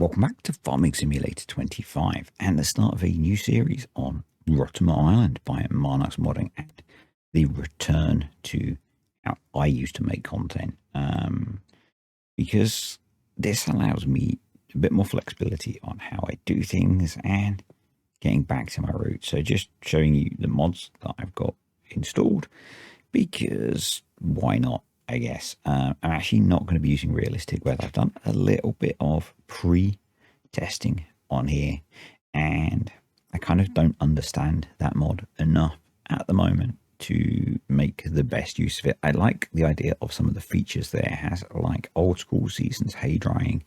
Welcome back to Farming Simulator 25 and the start of a new series on Rottumer Island by Marnux Modding and the return to how I used to make content, because this allows me a bit more flexibility on how I do things and getting back to my roots. So just showing you the mods that I've got installed, because why not? I guess I'm actually not going to be using realistic weather. I've done a little bit of pre-testing on here and I kind of don't understand that mod enough at the moment to make the best use of it. I like the idea of some of the features there. It has like old school seasons hay drying,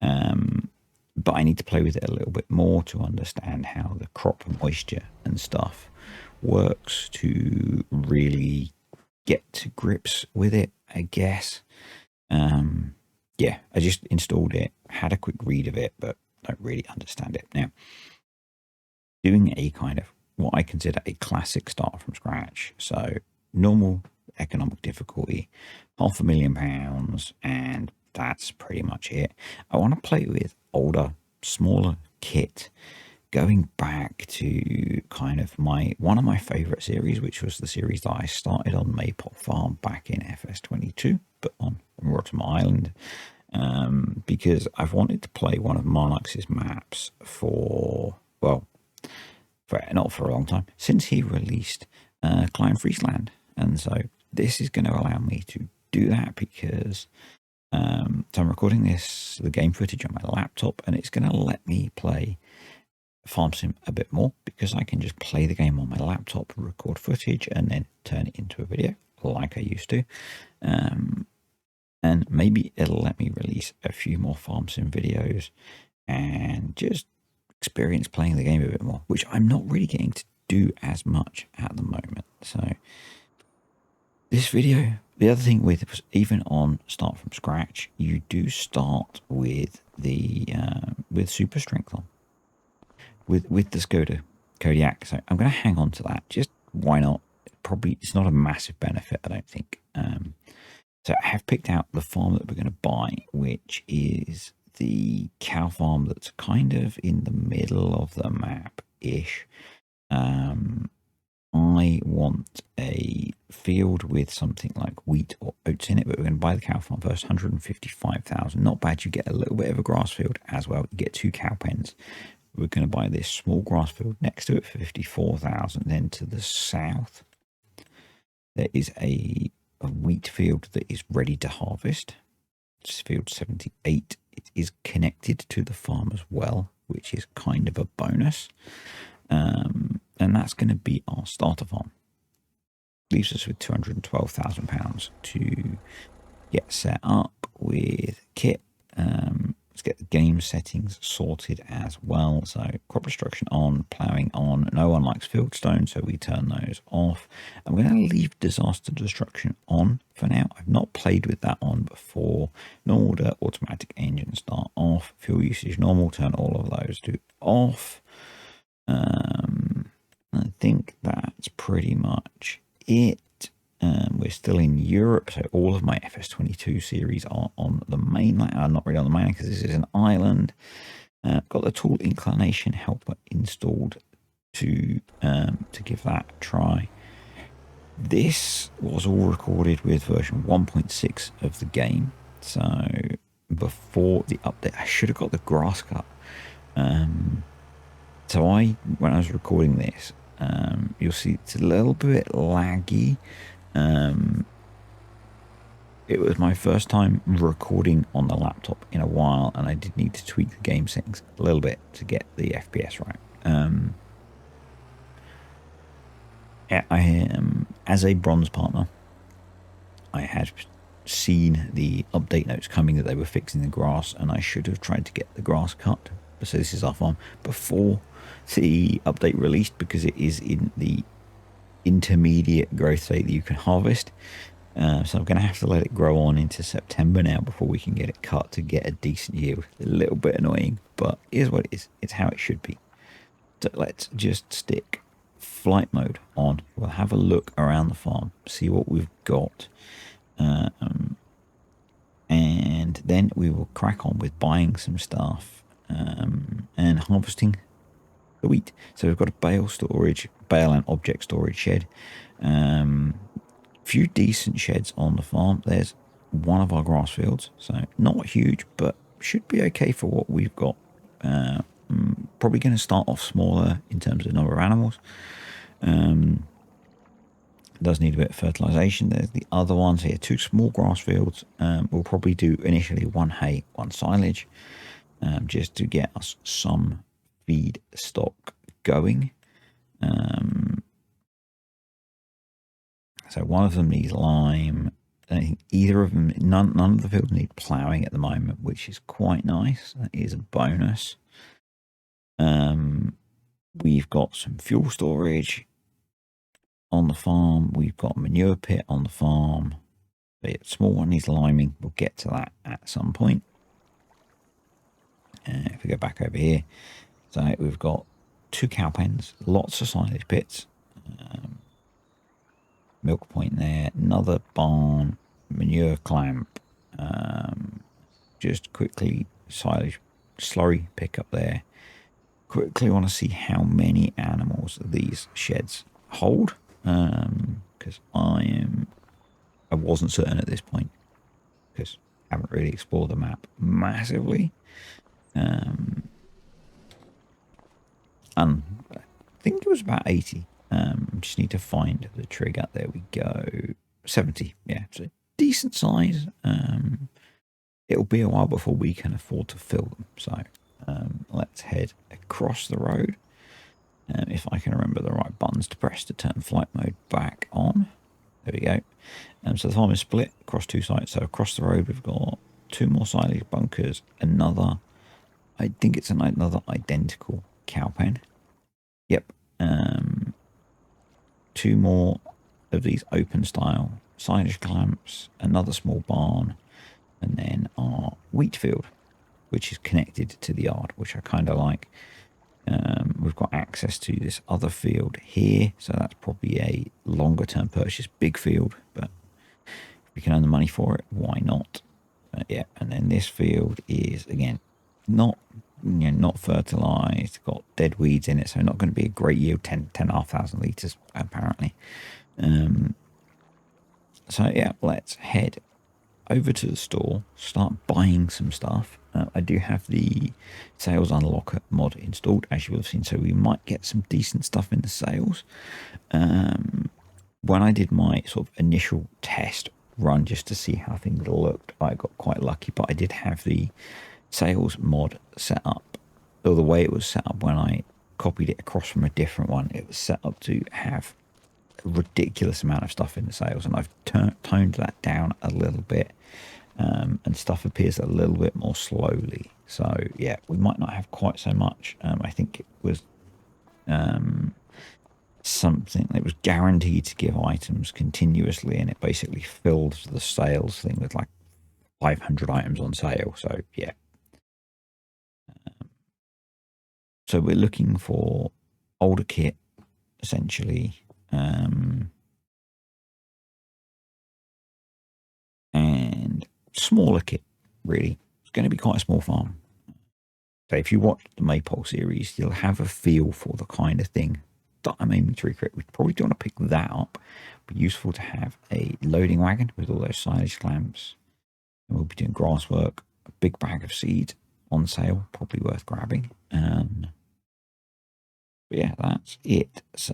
but I need to play with it a little bit more to understand how the crop moisture and stuff works to really get to grips with it, I guess. Yeah, I just installed it, had a quick read of it, but don't really understand it. Now, doing a kind of what I consider a classic start from scratch. So normal economic difficulty, £500,000, and that's pretty much it. I want to play with older, smaller kit, going back to kind of one of my favorite series, which was the series that I started on Maypole Farm back in FS22, but on Rottumer Island, because I've wanted to play one of Marnux's maps not for a long time, since he released Klein Friesland. And so this is going to allow me to do that, because so I'm recording the game footage on my laptop, and it's going to let me play Farm Sim a bit more, because I can just play the game on my laptop, record footage, and then turn it into a video like I used to. And maybe it'll let me release a few more Farm Sim videos and just experience playing the game a bit more, which I'm not really getting to do as much at the moment. So this video, the other thing with even on Start From Scratch, you do start with the with super strength on. With the Skoda Kodiak, so I'm going to hang on to that. Just why not? Probably it's not a massive benefit, I don't think. So I have picked out the farm that we're going to buy, which is the cow farm that's kind of in the middle of the map-ish. I want a field with something like wheat or oats in it, but we're going to buy the cow farm first. 155,000. Not bad. You get a little bit of a grass field as well. You get 2 cow pens. We're going to buy this small grass field next to it for 54,000. Then to the south, there is a wheat field that is ready to harvest. It's field 78. It is connected to the farm as well, which is kind of a bonus. And that's going to be our starter farm. Leaves us with £212,000 to get set up with kit. Let's get the game settings sorted as well. So crop destruction on, ploughing on. No one likes fieldstone, so we turn those off. I'm going to leave disaster destruction on for now. I've not played with that on before. Normal order, automatic engine start off. Fuel usage normal, turn all of those to off. I think that's pretty much it. We're still in Europe, so all of my FS22 series are on the mainland. Not really on the mainland because this is an island. Got the tool inclination helper installed to give that a try. This was all recorded with version 1.6 of the game, so before the update. I should have got the grass cut. So when I was recording this, you'll see it's a little bit laggy. It was my first time recording on the laptop in a while, and I did need to tweak the game settings a little bit to get the FPS right. I am, as a bronze partner, I had seen the update notes coming that they were fixing the grass, and I should have tried to get the grass cut. So this is our farm before the update released, because it is in the intermediate growth state that you can harvest. So I'm going to have to let it grow on into September now before we can get it cut to get a decent yield. A little bit annoying, but here's what it is. It's how it should be. So let's just stick flight mode on. We'll have a look around the farm, see what we've got. And then we will crack on with buying some stuff and harvesting the wheat. So we've got a bale and object storage shed. Few decent sheds on the farm. There's one of our grass fields, so not huge, but should be okay for what we've got. Probably going to start off smaller in terms of the number of animals. Does need a bit of fertilization. There's the other ones here, 2 small grass fields. We'll probably do initially 1 hay, 1 silage, just to get us some feed stock going. So one of them needs lime. I think either of them, none of the fields need ploughing at the moment, which is quite nice. That is a bonus. We've got some fuel storage on the farm. We've got a manure pit on the farm. The small one needs liming. We'll get to that at some point. If we go back over here, so we've got 2 cow pens, lots of silage pits, milk point there, another barn, manure clamp, just quickly silage slurry pick up there. Quickly want to see how many animals these sheds hold, because I wasn't certain at this point, because I haven't really explored the map massively. And I think it was about 80. Just need to find the trigger. There we go. 70. Yeah, so decent size. It'll be a while before we can afford to fill them. So let's head across the road. If I can remember the right buttons to press to turn flight mode back on. There we go. So the farm is split across 2 sites. So across the road we've got 2 more silage bunkers. Another, I think it's another identical cow pen. Yep. 2 more of these open style silage clamps, another small barn, and then our wheat field, which is connected to the yard, which I kind of like. We've got access to this other field here, so that's probably a longer term purchase, big field, but if we can earn the money for it, why not? Yeah, and then this field is, again, not fertilized, got dead weeds in it, so not going to be a great yield. 10,500 litres apparently. So yeah, let's head over to the store, start buying some stuff. I do have the sales unlocker mod installed, as you will have seen, so we might get some decent stuff in the sales. When I did my sort of initial test run just to see how things looked, I got quite lucky, but I did have the sales mod set up, or the way it was set up when I copied it across from a different one, it was set up to have a ridiculous amount of stuff in the sales, and I've toned that down a little bit, and stuff appears a little bit more slowly. So yeah, we might not have quite so much. I think it was something that was guaranteed to give items continuously, and it basically filled the sales thing with like 500 items on sale. So yeah, so we're looking for older kit essentially, and smaller kit. Really, it's going to be quite a small farm. So if you watch the Maypole series, you'll have a feel for the kind of thing that I'm aiming to recreate. We probably don't want to pick that up. It'd be useful to have a loading wagon with all those silage clamps, and we'll be doing grass work. A big bag of seed on sale, probably worth grabbing. But yeah, that's it. So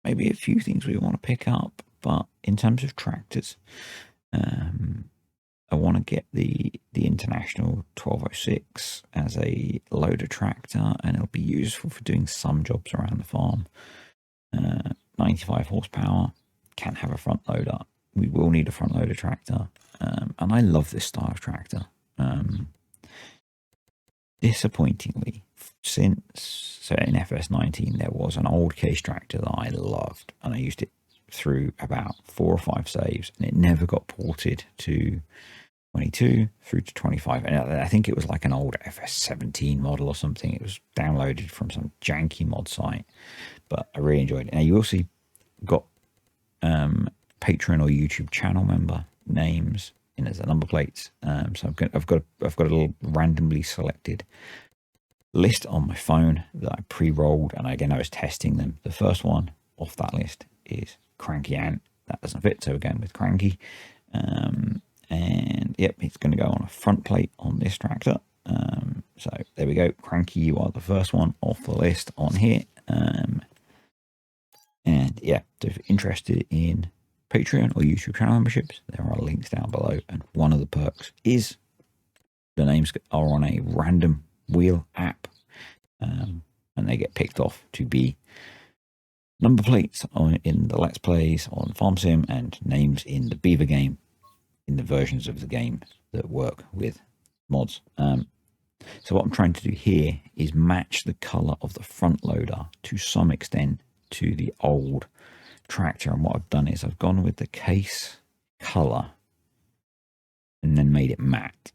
maybe a few things we want to pick up, but in terms of tractors, I want to get the International 1206 as a loader tractor, and it'll be useful for doing some jobs around the farm. 95 horsepower, can have a front loader. We will need a front loader tractor, and I love this style of tractor. Disappointingly, so in FS19 there was an old case tractor that I loved, and I used it through about 4 or 5 saves, and it never got ported to 22 through to 25, and I think it was like an old FS17 model or something. It was downloaded from some janky mod site, but I really enjoyed it. Now you also got Patreon or YouTube channel member names in as the number plates. So I've got a little randomly selected list on my phone that I pre-rolled, and again I was testing them. The first one off that list is Cranky Ant. That doesn't fit, so we're going with Cranky. And yep, it's going to go on a front plate on this tractor. So there we go. Cranky, you are the first one off the list on here. And yeah, so if you're interested in Patreon or YouTube channel memberships, there are links down below. And one of the perks is the names are on a random wheel app, and they get picked off to be number plates in the Let's Plays on Farm Sim and names in the Beaver game, in the versions of the game that work with mods. So what I'm trying to do here is match the color of the front loader to some extent to the old tractor. And what I've done is I've gone with the case color and then made it matte.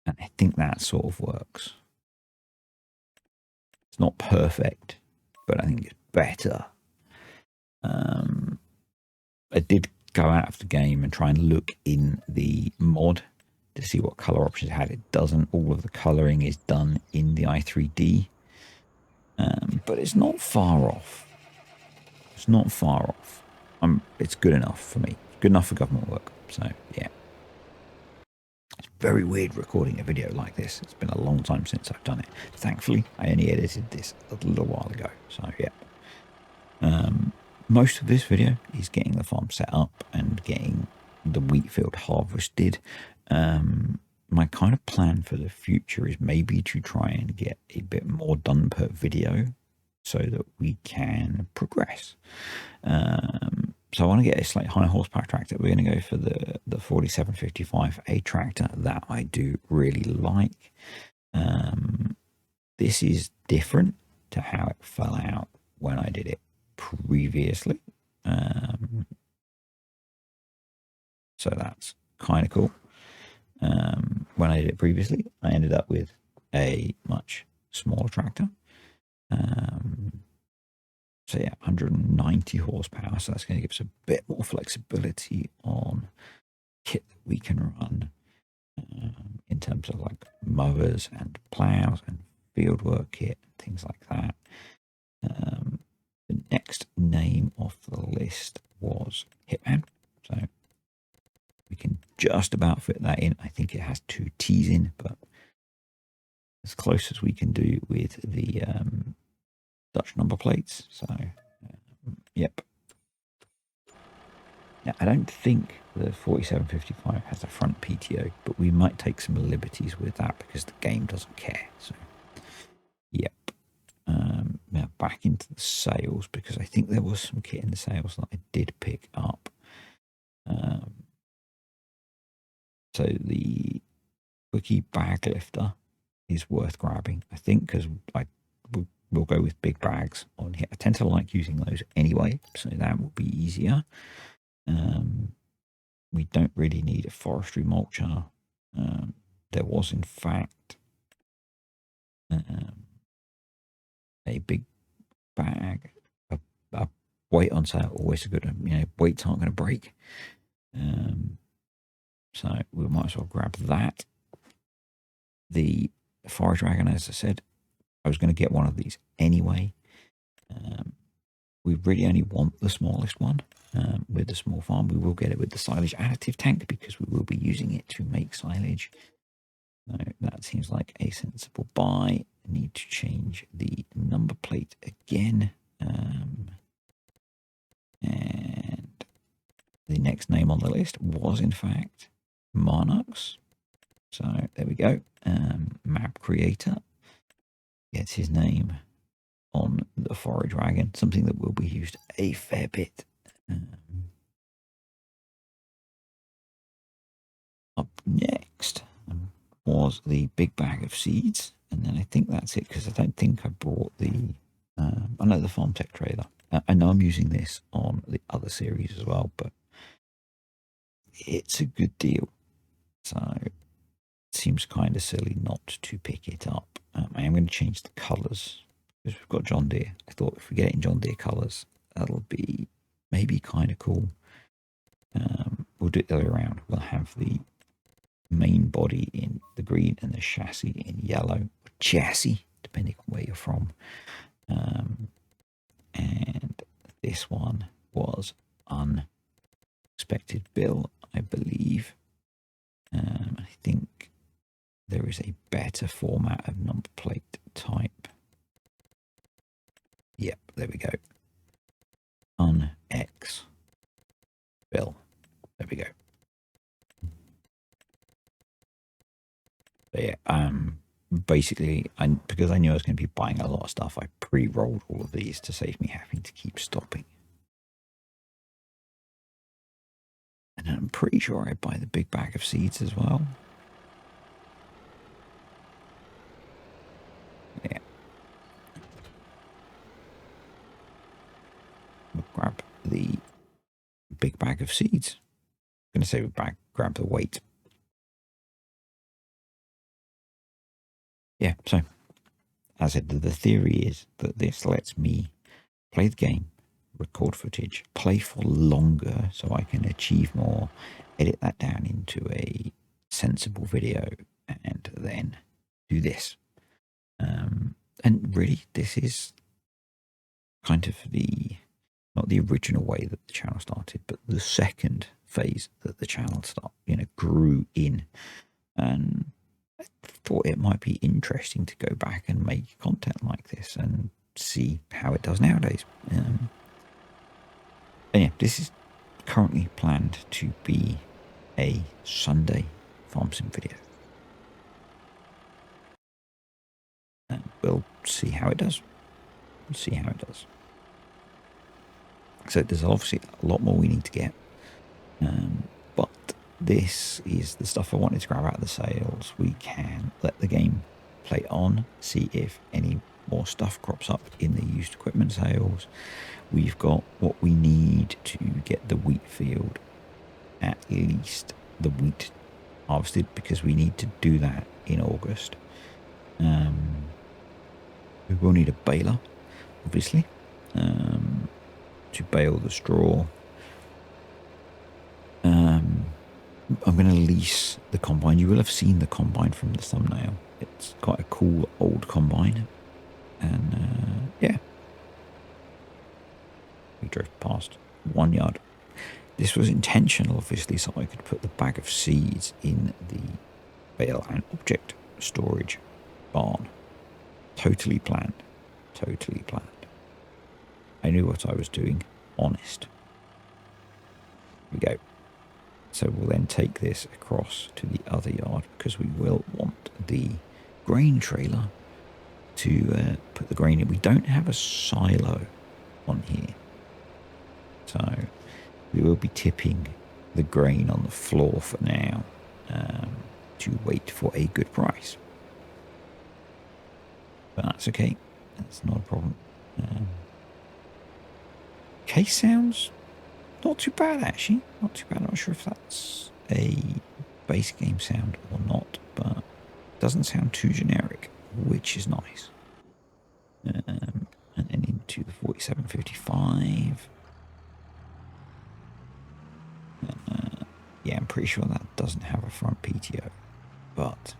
And I think that sort of works. It's not perfect, but I think it's better. I did go out of the game and try and look in the mod to see what color options it had. It doesn't. All of the coloring is done in the i3D, but it's not far off. It's not far off. It's good enough for me. Good enough for government work. So yeah, it's very weird recording a video like this. It's been a long time since I've done it. Thankfully, I only edited this a little while ago. So yeah. Most of this video is getting the farm set up and getting the wheat field harvested. My kind of plan for the future is maybe to try and get a bit more done per video so that we can progress. So I want to get a slightly higher horsepower tractor. We're going to go for the 4755A tractor that I do really like. This is different to how it fell out when I did it previously. So that's kind of cool. When I did it previously, I ended up with a much smaller tractor. So yeah, 190 horsepower. So that's going to give us a bit more flexibility on kit that we can run in terms of like mowers and plows and fieldwork kit, things like that. The next name off the list was Hitman. So we can just about fit that in. I think it has 2 T's in, but as close as we can do with the Dutch number plates. So, yep. Now, I don't think the 4755 has a front PTO, but we might take some liberties with that because the game doesn't care. So, yep. Now back into the sales, because I think there was some kit in the sales that I did pick up. So the Quickie bag lifter is worth grabbing, I think, because we'll go with big bags on here. I tend to like using those anyway, so that will be easier. We don't really need a forestry mulcher. There was, in fact, a big bag. A weight on sale, always a good one. Weights aren't going to break. So we might as well grab that. The forage wagon, as I said, I was going to get one of these anyway. We really only want the smallest one with the small farm. We will get it with the silage additive tank because we will be using it to make silage. So that seems like a sensible buy. I need to change the number plate again. And the next name on the list was, in fact, Marnux. So there we go. Map creator gets his name on the forage wagon, something that will be used a fair bit. Up next was the big bag of seeds, and then I think that's it, because I don't think I brought the I know the farm tech trailer. I know I'm using this on the other series as well, but it's a good deal, so it seems kind of silly not to pick it up. I am going to change the colours because we've got John Deere. I thought if we get it in John Deere colours, that'll be maybe kind of cool. We'll do it the other way around. We'll have the main body in the green and the chassis in yellow, or chassis, depending on where you're from. And this one was unexpected bill, I believe. I think there is a better format of number plate type. Yep, there we go. Un-X bill. There we go. So yeah, basically, because I knew I was going to be buying a lot of stuff, I pre-rolled all of these to save me having to keep stopping. And I'm pretty sure I buy the big bag of seeds as well. Yeah. We'll grab the big bag of seeds. I'm going to say grab the weight. Yeah, so as I said, the theory is that this lets me play the game, record footage, play for longer so I can achieve more, edit that down into a sensible video, and then do this. And really, this is kind of not the original way that the channel started, but the second phase that the channel grew in. And I thought it might be interesting to go back and make content like this and see how it does nowadays. And yeah, this is currently planned to be a Sunday farm sim video. And we'll see how it does. We'll see how it does. So there's obviously a lot more we need to get. But this is the stuff I wanted to grab out of the sales. We can let the game play on, see if any more stuff crops up in the used equipment sales. We've got what we need to get the wheat field, at least the wheat harvested, because we need to do that in August. We will need a baler, obviously, to bale the straw. I'm going to lease the combine. You will have seen the combine from the thumbnail. It's quite a cool old combine. And yeah, we drove past 1 yard. This was intentional, obviously, so I could put the bag of seeds in the bale and object storage barn. Totally planned. Totally planned. I knew what I was doing. Honest. Here we go. So we'll then take this across to the other yard, because we will want the grain trailer to put the grain in. We don't have a silo on here, so we will be tipping the grain on the floor for now, to wait for a good price. But that's okay. That's not a problem. Case sounds not too bad, actually. Not too bad. I'm not sure if that's a base game sound or not, but it doesn't sound too generic, which is nice. And then into the 4755. Yeah, I'm pretty sure that doesn't have a front PTO, but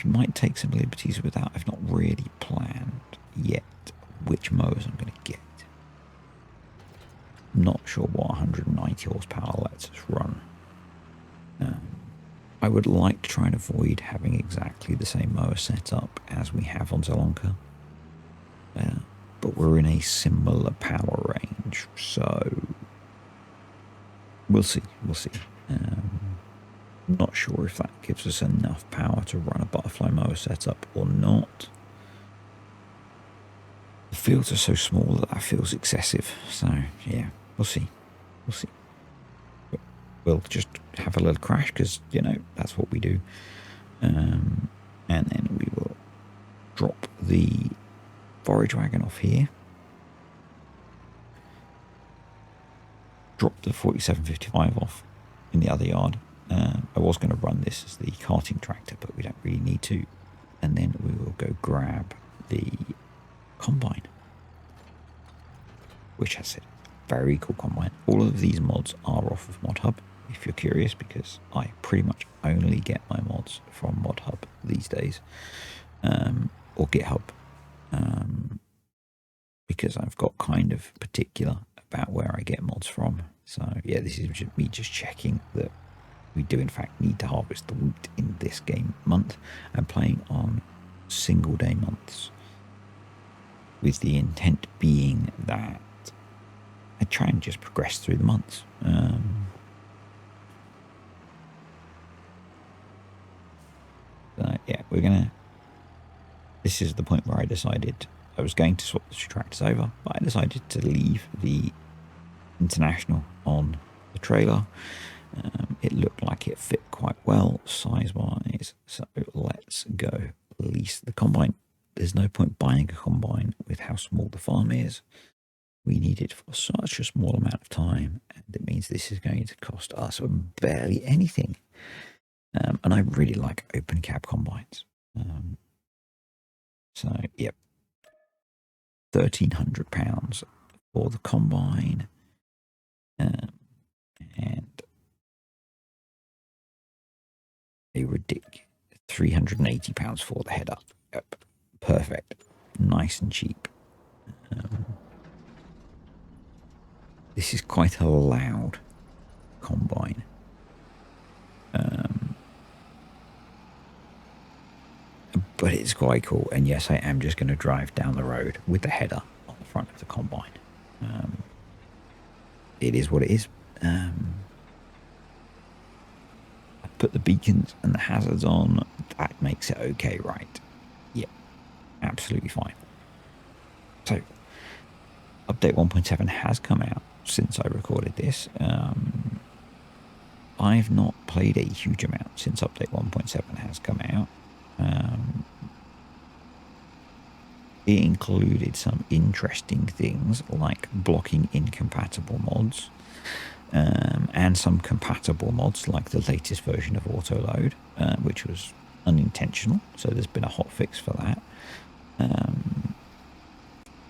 we might take some liberties with that. I've not really planned yet which mowers I'm going to get. I'm not sure what 190 horsepower lets us run. I would like to try and avoid having exactly the same mower setup as we have on Zelonka. But we're in a similar power range, so we'll see. We'll see. I'm not sure if that gives us enough power to run a butterfly mower setup or not. The fields are so small that feels excessive. So yeah, we'll see. We'll see. We'll just have a little crash, because that's what we do. And then we will drop the forage wagon off here. Drop the 4755 off in the other yard. I was going to run this as the carting tractor, but we don't really need to. And then we will go grab the combine, which has a very cool combine. All of these mods are off of Mod Hub, if you're curious, because I pretty much only get my mods from ModHub these days, or GitHub, because I've got kind of particular about where I get mods from. So yeah, this is me just checking that we do in fact need to harvest the wheat in this game month, and playing on single day months, with the intent being that I try and just progress through the months. Yeah, we're gonna. This is the point where I decided I was going to swap the tractors over, but I decided to leave the International on the trailer. It looked like it fit quite well size-wise, so let's go lease the combine. There's no point buying a combine with how small the farm is. We need it for such a small amount of time, and it means this is going to cost us barely anything. And I really like open cab combines. So, yep, £1,300 for the combine, and a ridiculous £380 for the header. Yep, perfect, nice and cheap. This is quite a loud combine. But it's quite cool, and yes, I am just going to drive down the road with the header on the front of the combine. It is what it is. I put the beacons and the hazards on. That makes it okay, right? Yep, absolutely fine. So, update 1.7 has come out since I recorded this. I've not played a huge amount since update 1.7 has come out. It included some interesting things like blocking incompatible mods, and some compatible mods like the latest version of autoload, which was unintentional, so there's been a hotfix for that.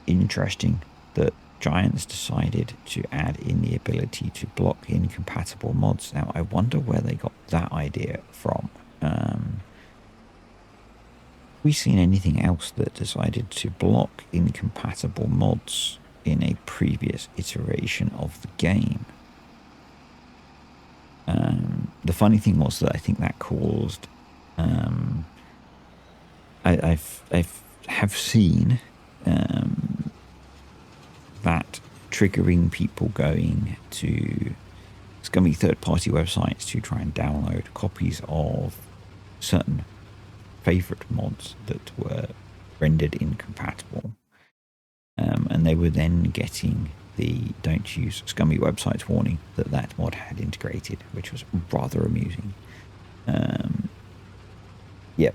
Interesting that Giants decided to add in the ability to block incompatible mods. Now I wonder where they got that idea from. We seen anything else that decided to block incompatible mods in a previous iteration of the game? The funny thing was that I think that caused I have seen that triggering people going to scummy third-party websites to try and download copies of certain favorite mods that were rendered incompatible, and they were then getting the "don't use scummy websites" warning that mod had integrated, which was rather amusing. Yep.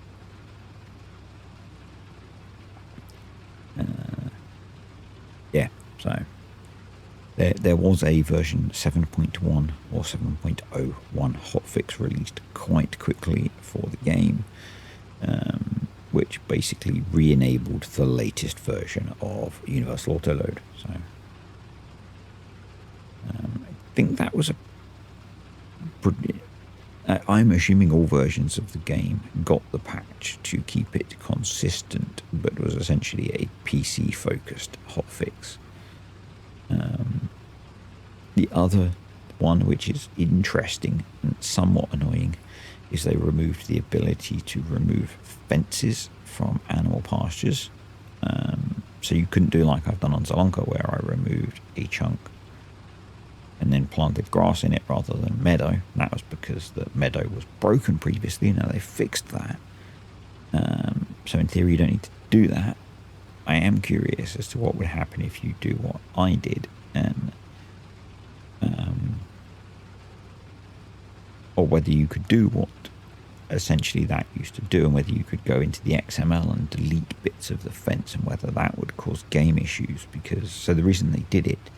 Yeah, so there was a version 7.1 or 7.01 hotfix released quite quickly for the game, which basically re-enabled the latest version of Universal Autoload. So I think that was I'm assuming all versions of the game got the patch to keep it consistent, but was essentially a PC-focused hotfix. The other one, which is interesting and somewhat annoying, is they removed the ability to remove fences from animal pastures. So you couldn't do like I've done on Zalonka, where I removed a chunk and then planted grass in it rather than meadow. And that was because the meadow was broken previously. Now they fixed that. So in theory, you don't need to do that. I am curious as to what would happen if you do what I did, and or whether you could do what essentially that used to do, and whether you could go into the XML and delete bits of the fence, and whether that would cause game issues. So the reason they did it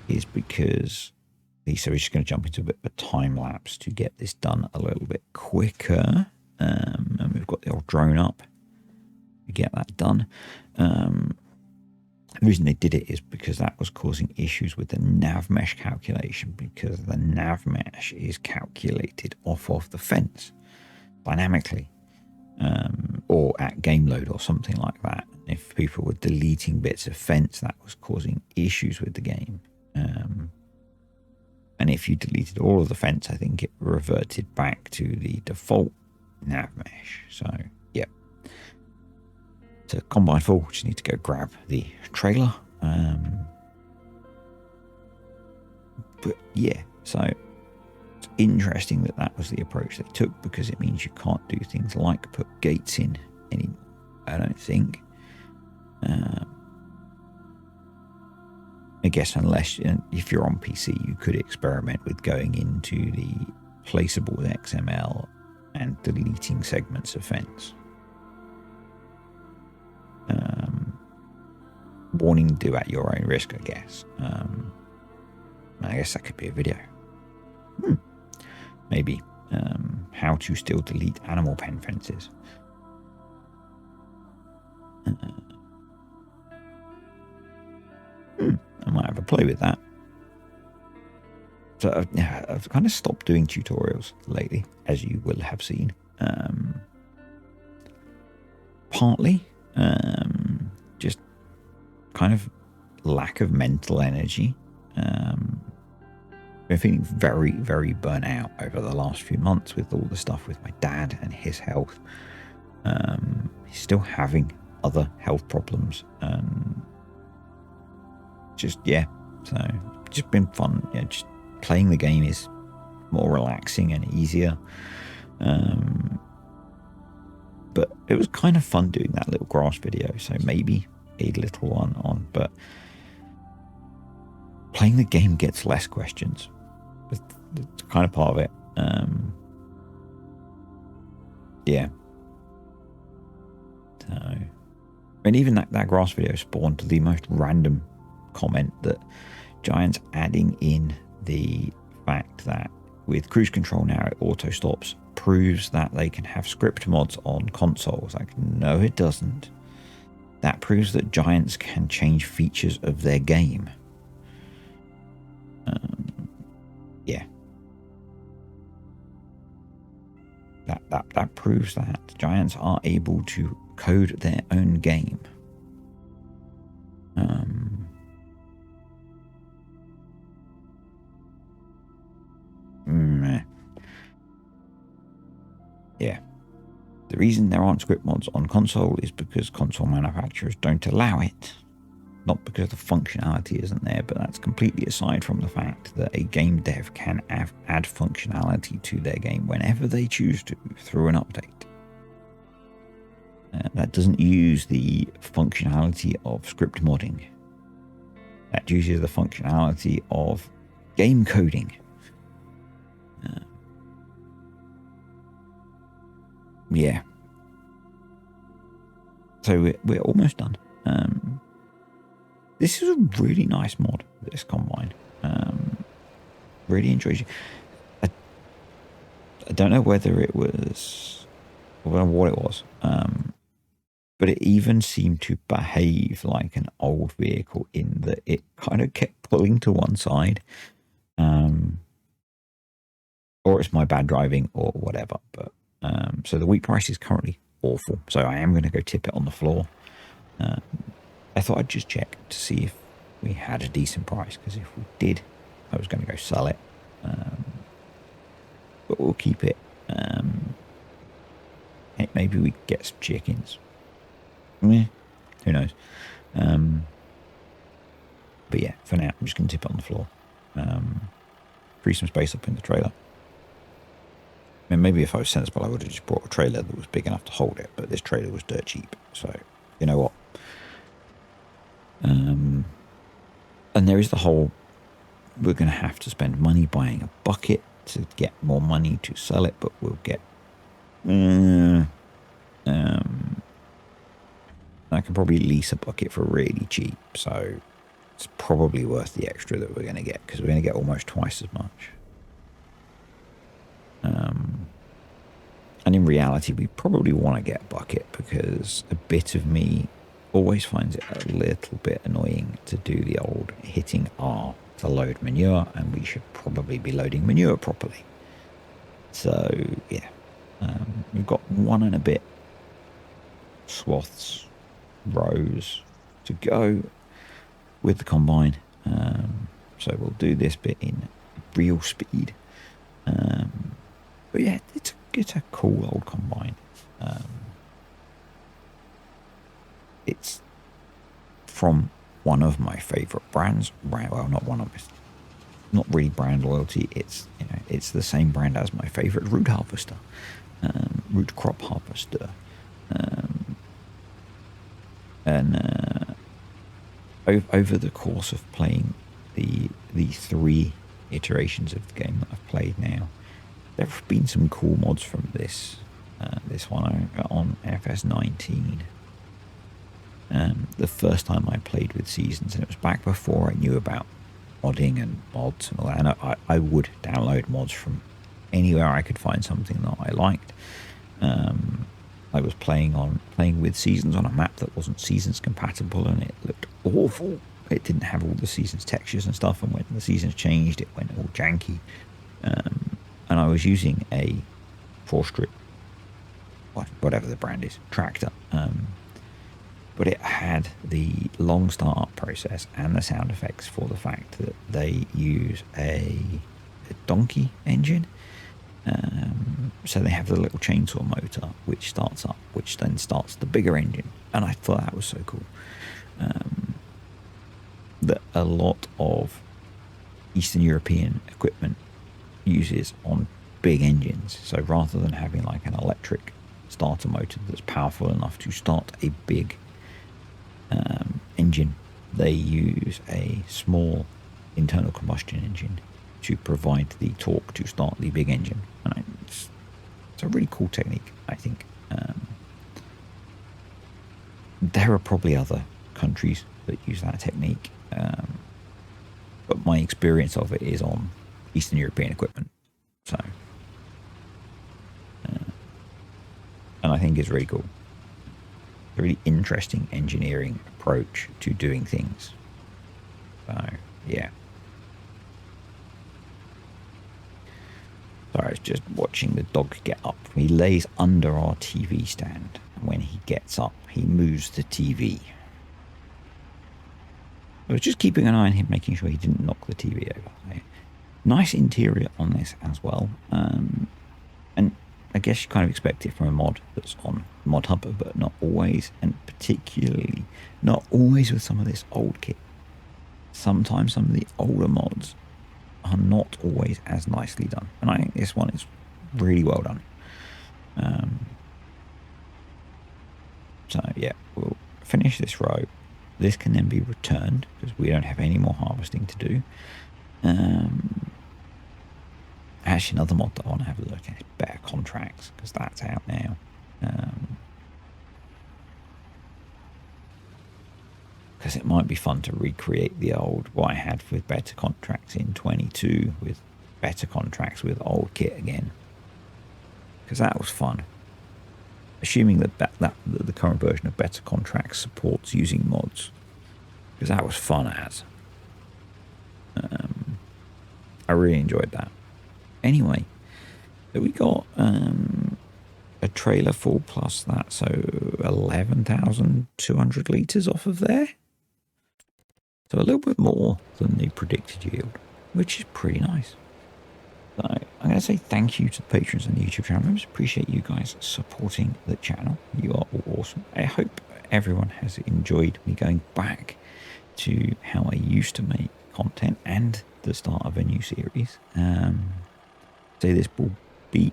is because so we're just going to jump into a bit of a time lapse to get this done a little bit quicker. And we've got the old drone up to get that done. The reason they did it is because that was causing issues with the nav mesh calculation, because the nav mesh is calculated off of the fence dynamically, or at game load or something like that. If people were deleting bits of fence, that was causing issues with the game. And if you deleted all of the fence, I think it reverted back to the default nav mesh. So, yeah. To Combine Full, just need to go grab the trailer. But yeah, so it's interesting that that was the approach they took, because it means you can't do things like put gates in anymore, I don't think. I guess unless, if you're on PC, you could experiment with going into the placeable XML and deleting segments of fence. Warning, do at your own risk, I guess. I guess that could be a video. Maybe how to still delete animal pen fences. I might have a play with that. So I've kind of stopped doing tutorials lately, as you will have seen. Partly just kind of lack of mental energy. Been feeling very, very burnt out over the last few months with all the stuff with my dad and his health. He's still having other health problems. Just, yeah, so just been fun. Yeah, just playing the game is more relaxing and easier. But it was kind of fun doing that little grass video, so maybe a little one on. But playing the game gets less questions. It's kind of part of it. Yeah. So, and even that grass video spawned the most random comment that Giant's adding in the fact that with cruise control now it auto stops proves that they can have script mods on consoles. Like, no, it doesn't. That proves that Giants can change features of their game. Yeah. That proves that Giants are able to code their own game. Yeah. The reason there aren't script mods on console is because console manufacturers don't allow it. Not because the functionality isn't there, but that's completely aside from the fact that a game dev can add functionality to their game whenever they choose to through an update. That doesn't use the functionality of script modding. That uses the functionality of game coding. Yeah. So we're almost done. This is a really nice mod, this Combine. Really enjoyed it. I don't know whether it was, I don't know what it was, but it even seemed to behave like an old vehicle in that it kind of kept pulling to one side. Or it's my bad driving or whatever. But so the wheat price is currently awful. So I am going to go tip it on the floor. I thought I'd just check to see if we had a decent price, because if we did, I was going to go sell it. But we'll keep it. Maybe we get some chickens. Who knows? But yeah, for now, I'm just going to tip it on the floor. Free some space up in the trailer. I mean, maybe if I was sensible, I would have just bought a trailer that was big enough to hold it, but this trailer was dirt cheap. So, you know what? And there is the whole, we're going to have to spend money buying a bucket to get more money to sell it, but we'll get, I can probably lease a bucket for really cheap. So it's probably worth the extra that we're going to get, because we're going to get almost twice as much. And in reality, we probably want to get a bucket, because a bit of me always finds it a little bit annoying to do the old hitting R to load manure, and we should probably be loading manure properly. So yeah, we've got 1 and a bit swaths, rows to go with the combine. So we'll do this bit in real speed. But yeah, it's a cool old combine. It's from one of my favorite brands. Well, not one of, not really brand loyalty. It's, you know, it's the same brand as my favorite root harvester, root crop harvester. And over the course of playing the 3 iterations of the game that I've played now, there have been some cool mods from this one on FS19. The first time I played with Seasons, and it was back before I knew about modding and mods and all that. And I would download mods from anywhere I could find something that I liked. I was playing with Seasons on a map that wasn't Seasons compatible, and it looked awful. It didn't have all the Seasons textures and stuff, and when the Seasons changed, it went all janky. And I was using a 4-strip, whatever the brand is, tractor. But it had the long startup process and the sound effects for the fact that they use a donkey engine. So they have the little chainsaw motor which starts up, which then starts the bigger engine. And I thought that was so cool. That a lot of Eastern European equipment uses on big engines. So rather than having like an electric starter motor that's powerful enough to start a big engine, they use a small internal combustion engine to provide the torque to start the big engine. And it's a really cool technique, I think. There are probably other countries that use that technique, but my experience of it is on Eastern European equipment. So, and I think it's really cool. A really interesting engineering approach to doing things. So, yeah. Sorry, I was just watching the dog get up. He lays under our TV stand, and when he gets up, he moves the TV. I was just keeping an eye on him, making sure he didn't knock the TV over. So, nice interior on this as well. And I guess you kind of expect it from a mod that's on Mod Hubber, but not always, and particularly not always with some of this old kit. Sometimes some of the older mods are not always as nicely done, and I think this one is really well done. So yeah, we'll finish this row. This can then be returned because we don't have any more harvesting to do. Actually, another mod that I want to have a look at is Better Contracts, because that's out now. Because it might be fun to recreate the old, what I had with Better Contracts in 22, with Better Contracts with old kit again. Because that was fun. Assuming that the current version of Better Contracts supports using mods. Because that was fun as. I really enjoyed that. Anyway, so we got a trailer full plus that, so 11,200 litres off of there. So a little bit more than the predicted yield, which is pretty nice. So I'm going to say thank you to the patrons and the YouTube channel members. Appreciate you guys supporting the channel. You are all awesome. I hope everyone has enjoyed me going back to how I used to make content and the start of a new series. So this will be,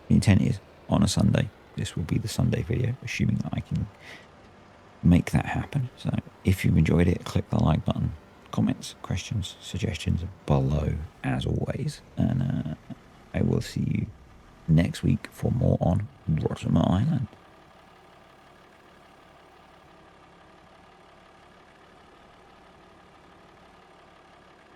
the intent is on a Sunday. This will be the Sunday video, assuming that I can make that happen. So if you've enjoyed it, click the like button. Comments, questions, suggestions below as always. And I will see you next week for more on Rottumer Island.